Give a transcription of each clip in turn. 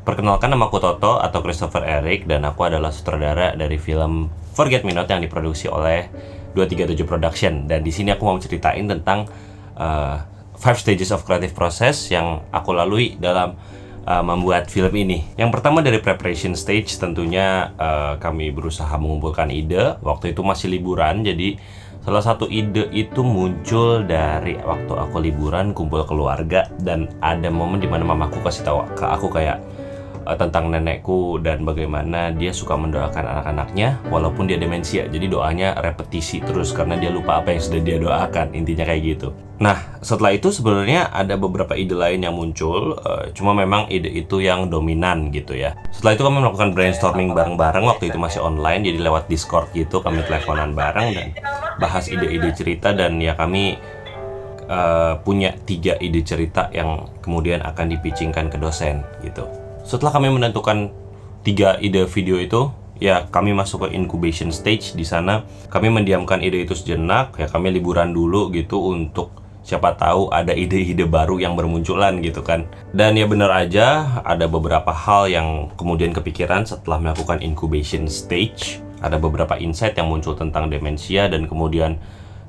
Perkenalkan, nama aku Toto atau Christopher Eric, dan aku adalah sutradara dari film Forget Me Not yang diproduksi oleh 237 Production. Dan di sini aku mau ceritain tentang 5 stages of creative process yang aku lalui dalam membuat film ini. Yang pertama dari preparation stage, tentunya kami berusaha mengumpulkan ide. Waktu itu masih liburan, jadi salah satu ide itu muncul dari waktu aku liburan kumpul keluarga, dan ada momen dimana mamaku kasih tahu ke aku kayak tentang nenekku dan bagaimana dia suka mendoakan anak-anaknya walaupun dia demensia. Jadi doanya repetisi terus karena dia lupa apa yang sudah dia doakan, intinya kayak gitu. Nah, setelah itu sebenarnya ada beberapa ide lain yang muncul, cuma memang ide itu yang dominan gitu ya. Setelah itu kami melakukan brainstorming bareng-bareng, waktu itu masih online, jadi lewat Discord gitu kami teleponan bareng dan bahas ide-ide cerita. Dan ya kami punya 3 ide cerita yang kemudian akan dipitchingkan ke dosen gitu. Setelah kami menentukan 3 ide video itu, ya kami masuk ke incubation stage. Di sana kami mendiamkan ide itu sejenak, ya kami liburan dulu gitu untuk siapa tahu ada ide-ide baru yang bermunculan gitu kan. Dan ya bener aja, ada beberapa hal yang kemudian kepikiran setelah melakukan incubation stage. Ada beberapa insight yang muncul tentang demensia, dan kemudian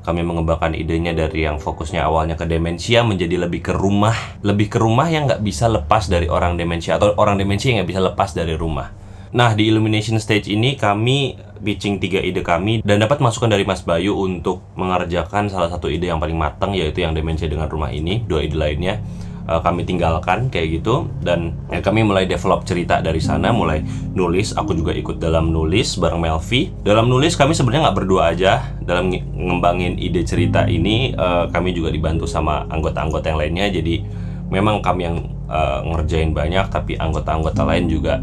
kami mengembangkan idenya dari yang fokusnya awalnya ke demensia menjadi lebih ke rumah yang nggak bisa lepas dari orang demensia, atau orang demensia yang nggak bisa lepas dari rumah. Nah, di illumination stage ini kami pitching 3 ide kami dan dapat masukan dari Mas Bayu untuk mengerjakan salah satu ide yang paling matang, yaitu yang demensia dengan rumah ini. 2 ide lainnya kami tinggalkan kayak gitu, dan ya, kami mulai develop cerita dari sana, mulai nulis. Aku juga ikut dalam nulis bareng Melvi. Dalam nulis kami sebenarnya nggak berdua aja dalam ngembangin ide cerita ini. Kami juga dibantu sama anggota-anggota yang lainnya, jadi memang kami yang ngerjain banyak, tapi anggota-anggota lain juga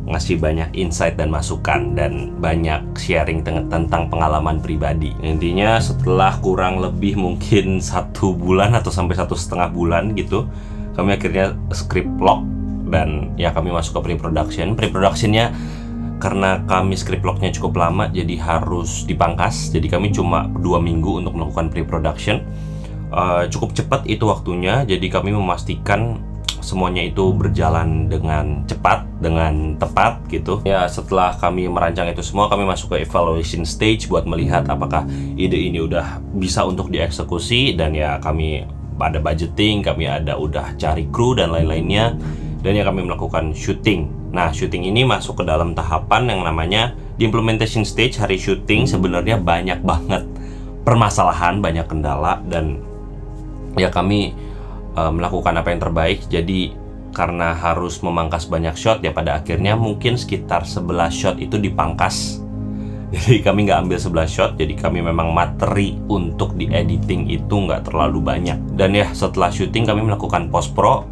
ngasih banyak insight dan masukan, dan banyak sharing tentang pengalaman pribadi. Intinya setelah kurang lebih mungkin 1 bulan atau sampai 1,5 bulan gitu, kami akhirnya script lock, dan ya kami masuk ke pre-production. Pre-productionnya karena kami script locknya cukup lama, jadi harus dipangkas. Jadi kami cuma 2 minggu untuk melakukan pre-production. Cukup cepat itu waktunya, jadi kami memastikan semuanya itu berjalan dengan cepat, dengan tepat gitu. Ya, setelah kami merancang itu semua, kami masuk ke evaluation stage buat melihat apakah ide ini udah bisa untuk dieksekusi. Dan ya kami ada budgeting, kami ada udah cari kru dan lain-lainnya, dan ya kami melakukan syuting. Nah, syuting ini masuk ke dalam tahapan yang namanya di implementation stage. Hari syuting sebenarnya banyak banget permasalahan, banyak kendala, dan ya kami melakukan apa yang terbaik. Jadi karena harus memangkas banyak shot, ya pada akhirnya mungkin sekitar 11 shot itu dipangkas. Jadi kami nggak ambil 11 shot, jadi kami memang materi untuk di editing itu nggak terlalu banyak. Dan ya setelah syuting kami melakukan post pro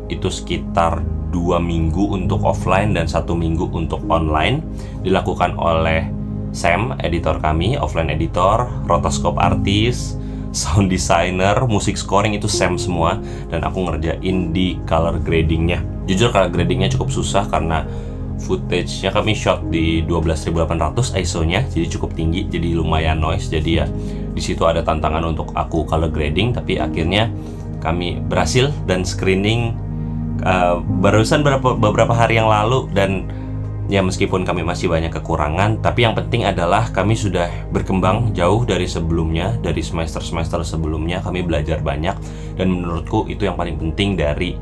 itu sekitar 2 minggu untuk offline dan 1 minggu untuk online, dilakukan oleh Sam, editor kami, offline editor, rotoscope artist, sound designer, musik scoring itu Sam semua, dan aku ngerjain di color gradingnya. Jujur color gradingnya cukup susah karena footage-nya kami shot di 12.800 ISO-nya, jadi cukup tinggi, jadi lumayan noise. Jadi ya di situ ada tantangan untuk aku color grading, tapi akhirnya kami berhasil dan screening barusan beberapa hari yang lalu. Dan ya meskipun kami masih banyak kekurangan, tapi yang penting adalah kami sudah berkembang jauh dari sebelumnya, dari semester-semester sebelumnya. Kami belajar banyak, dan menurutku itu yang paling penting dari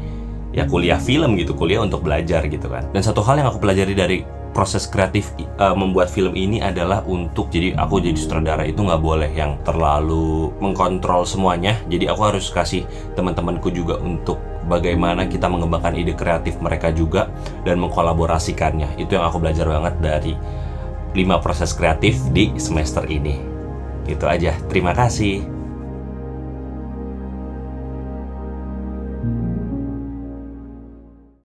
ya kuliah film gitu, kuliah untuk belajar gitu kan. Dan satu hal yang aku pelajari dari proses kreatif membuat film ini adalah jadi aku jadi sutradara itu nggak boleh yang terlalu mengkontrol semuanya. Jadi aku harus kasih teman-temanku juga untuk bagaimana kita mengembangkan ide kreatif mereka juga dan mengkolaborasikannya. Itu yang aku belajar banget dari 5 proses kreatif di semester ini. Gitu aja. Terima kasih.